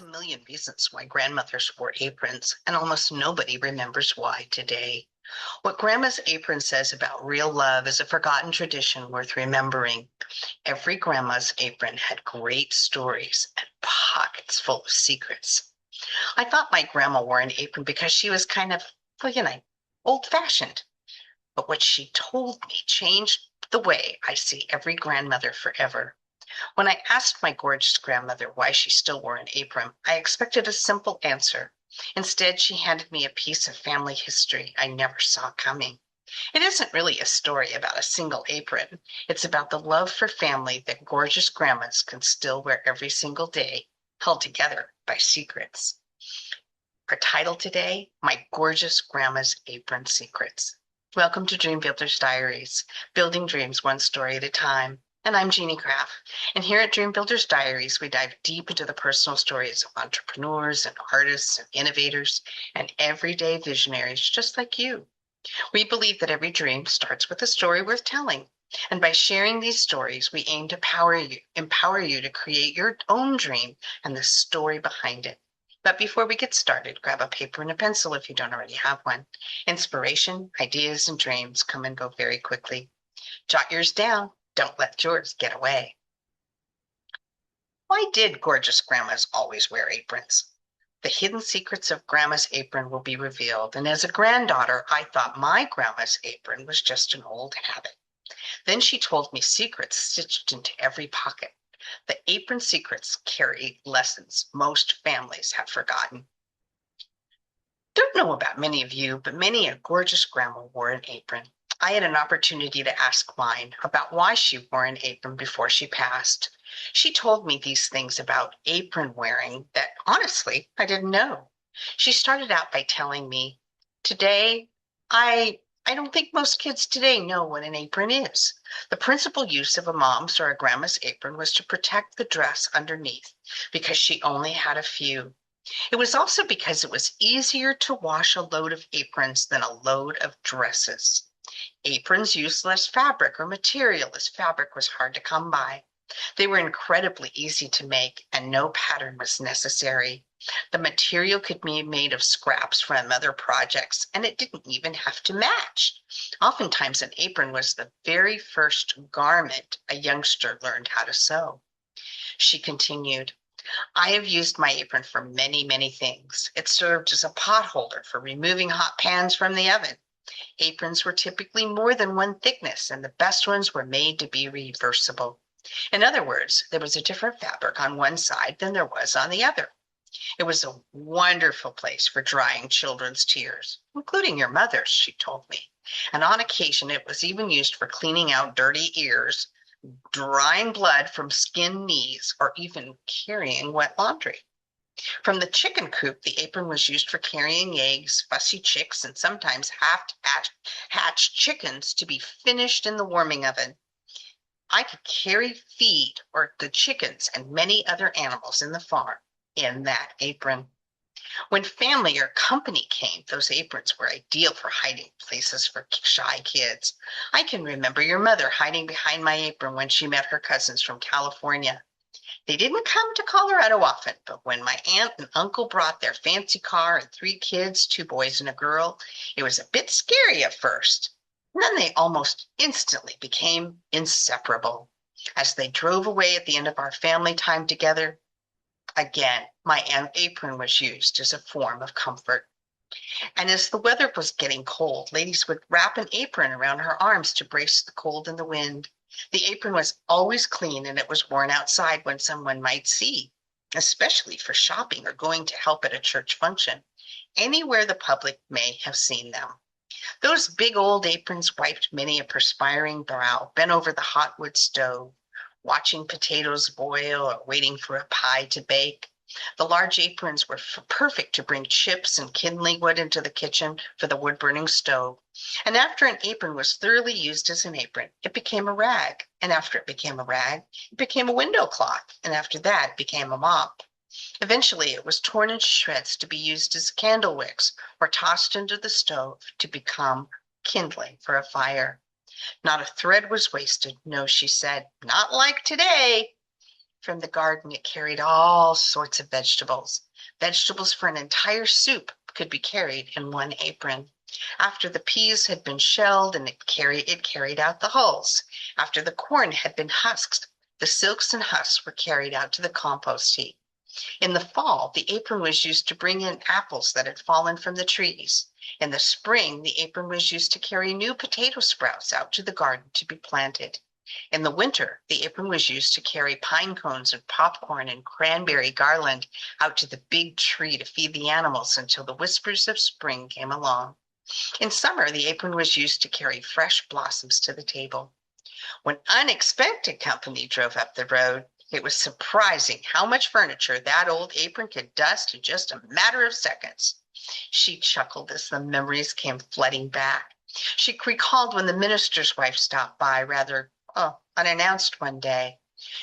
A million reasons why grandmothers wore aprons, and almost nobody remembers why today. What Grandma's apron says about real love is a forgotten tradition worth remembering. Every grandma's apron had great stories and pockets full of secrets. I thought my grandma wore an apron because she was kind of, old fashioned. But what she told me changed the way I see every grandmother forever. When I asked my gorgeous grandmother why she still wore an apron, I expected a simple answer. Instead, she handed me a piece of family history I never saw coming. It isn't really a story about a single apron. It's about the love for family that gorgeous grandmas can still wear every single day, held together by secrets. Our title today, My Gorgeous Grandma's Apron Secrets. Welcome to Dream Builders Diaries, building dreams one story at a time. And I'm Jeannie Craft. And here at Dream Builders Diaries, we dive deep into the personal stories of entrepreneurs and artists and innovators and everyday visionaries just like you. We believe that every dream starts with a story worth telling. And by sharing these stories, we aim to empower you to create your own dream and the story behind it. But before we get started, grab a paper and a pencil if you don't already have one. Inspiration, ideas, and dreams come and go very quickly. Jot yours down. Don't let yours get away. Why did gorgeous grandmas always wear aprons? The hidden secrets of Grandma's apron will be revealed, and as a granddaughter, I thought my grandma's apron was just an old habit. Then she told me secrets stitched into every pocket. The apron secrets carry lessons most families have forgotten. Don't know about many of you, but many a gorgeous grandma wore an apron. I had an opportunity to ask mine about why she wore an apron before she passed. She told me these things about apron wearing that honestly I didn't know. She started out by telling me, today, I don't think most kids today know what an apron is. The principal use of a mom's or a grandma's apron was to protect the dress underneath because she only had a few. It was also because it was easier to wash a load of aprons than a load of dresses. Aprons used less fabric or material as fabric was hard to come by. They were incredibly easy to make and no pattern was necessary. The material could be made of scraps from other projects and it didn't even have to match. Oftentimes, an apron was the very first garment a youngster learned how to sew. She continued, I have used my apron for many, many things. It served as a pot holder for removing hot pans from the oven. Aprons were typically more than one thickness, and the best ones were made to be reversible. In other words, there was a different fabric on one side than there was on the other. It was a wonderful place for drying children's tears, including your mother's, she told me. And on occasion, it was even used for cleaning out dirty ears, drying blood from skinned knees, or even carrying wet laundry. From the chicken coop, the apron was used for carrying eggs, fussy chicks, and sometimes half-hatched chickens to be finished in the warming oven. I could carry feed or the chickens and many other animals in the farm in that apron. When family or company came, those aprons were ideal for hiding places for shy kids. I can remember your mother hiding behind my apron when she met her cousins from California. They didn't come to Colorado often, but when my aunt and uncle brought their fancy car and three kids, two boys and a girl, it was a bit scary at first. And then they almost instantly became inseparable. As they drove away at the end of our family time together, again, my apron was used as a form of comfort. And as the weather was getting cold, ladies would wrap an apron around her arms to brace the cold and the wind. The apron was always clean and it was worn outside when someone might see, especially for shopping or going to help at a church function, anywhere the public may have seen them. Those big old aprons wiped many a perspiring brow, bent over the hot wood stove, watching potatoes boil or waiting for a pie to bake. The large aprons were perfect to bring chips and kindling wood into the kitchen for the wood-burning stove. And after an apron was thoroughly used as an apron, it became a rag. And after it became a rag, it became a window cloth. And after that, it became a mop. Eventually, it was torn into shreds to be used as candle wicks or tossed into the stove to become kindling for a fire. Not a thread was wasted. No, she said, not like today. From the garden, it carried all sorts of vegetables. Vegetables for an entire soup could be carried in one apron. After the peas had been shelled and it carried out the hulls. After the corn had been husked, the silks and husks were carried out to the compost heap. In the fall, the apron was used to bring in apples that had fallen from the trees. In the spring, the apron was used to carry new potato sprouts out to the garden to be planted. In the winter, the apron was used to carry pine cones and popcorn and cranberry garland out to the big tree to feed the animals until the whispers of spring came along. In summer, the apron was used to carry fresh blossoms to the table. When unexpected company drove up the road, it was surprising how much furniture that old apron could dust in just a matter of seconds. She chuckled as the memories came flooding back. She recalled when the minister's wife stopped by rather unannounced one day.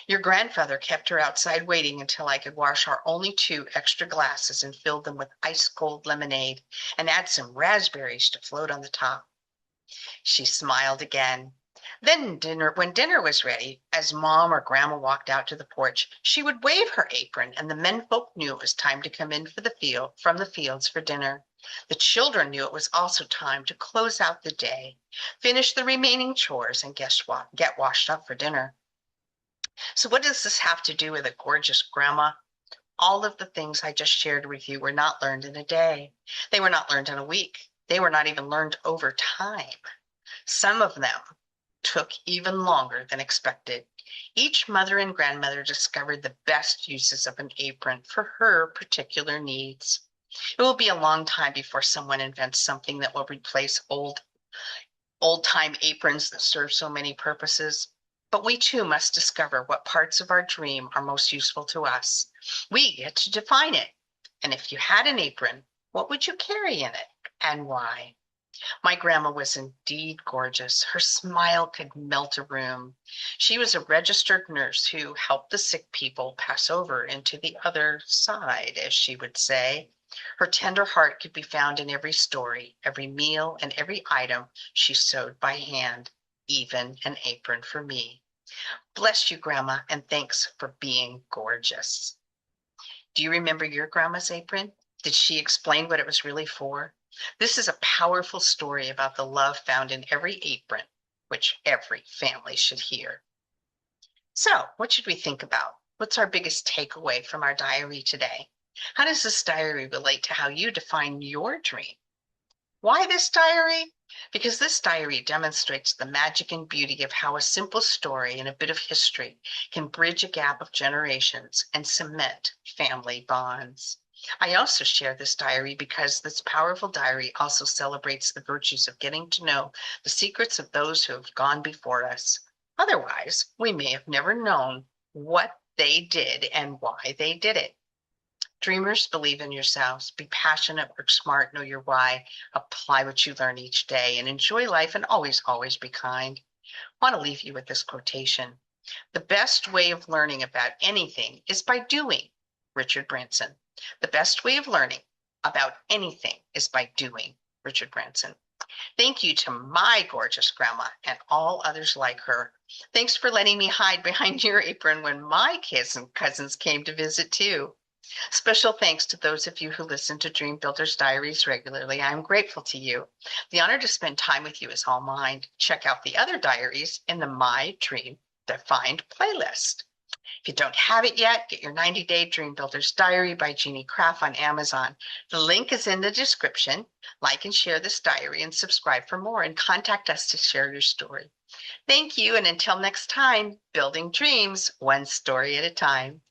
Your grandfather kept her outside waiting until I could wash our only two extra glasses and fill them with ice cold lemonade and add some raspberries to float on the top. She smiled again. Then when dinner was ready, as Mom or Grandma walked out to the porch, she would wave her apron, and the menfolk knew it was time to come in from the fields for dinner. The children knew it was also time to close out the day, finish the remaining chores, and get washed up for dinner. So what does this have to do with a gorgeous grandma? All of the things I just shared with you were not learned in a day. They were not learned in a week. They were not even learned over time. Some of them took even longer than expected. Each mother and grandmother discovered the best uses of an apron for her particular needs. It will be a long time before someone invents something that will replace old-time aprons that serve so many purposes. But we too must discover what parts of our dream are most useful to us. We get to define it. And if you had an apron, what would you carry in it and why? My grandma was indeed gorgeous. Her smile could melt a room. She was a registered nurse who helped the sick people pass over into the other side, as she would say. Her tender heart could be found in every story, every meal, and every item she sewed by hand, even an apron for me. Bless you, Grandma, and thanks for being gorgeous. Do you remember your grandma's apron? Did she explain what it was really for? This is a powerful story about the love found in every apron, which every family should hear. So, what should we think about? What's our biggest takeaway from our diary today? How does this diary relate to how you define your dream? Why this diary? Because this diary demonstrates the magic and beauty of how a simple story and a bit of history can bridge a gap of generations and cement family bonds. I also share this diary because this powerful diary also celebrates the virtues of getting to know the secrets of those who have gone before us. Otherwise, we may have never known what they did and why they did it. Dreamers, believe in yourselves, be passionate, work smart, know your why, apply what you learn each day, and enjoy life and always, always be kind. I want to leave you with this quotation. The best way of learning about anything is by doing. Richard Branson. The best way of learning about anything is by doing. Richard Branson. Thank you to my gorgeous grandma and all others like her. Thanks for letting me hide behind your apron when my kids and cousins came to visit too. Special thanks to those of you who listen to Dream Builders Diaries regularly. I am grateful to you. The honor to spend time with you is all mine. Check out the other diaries in the My Dream Defined playlist. If you don't have it yet, get your 90-Day Dream Builders Diary by Jeannie Craft on Amazon. The link is in the description. Like and share this diary and subscribe for more and contact us to share your story. Thank you, and until next time, building dreams one story at a time.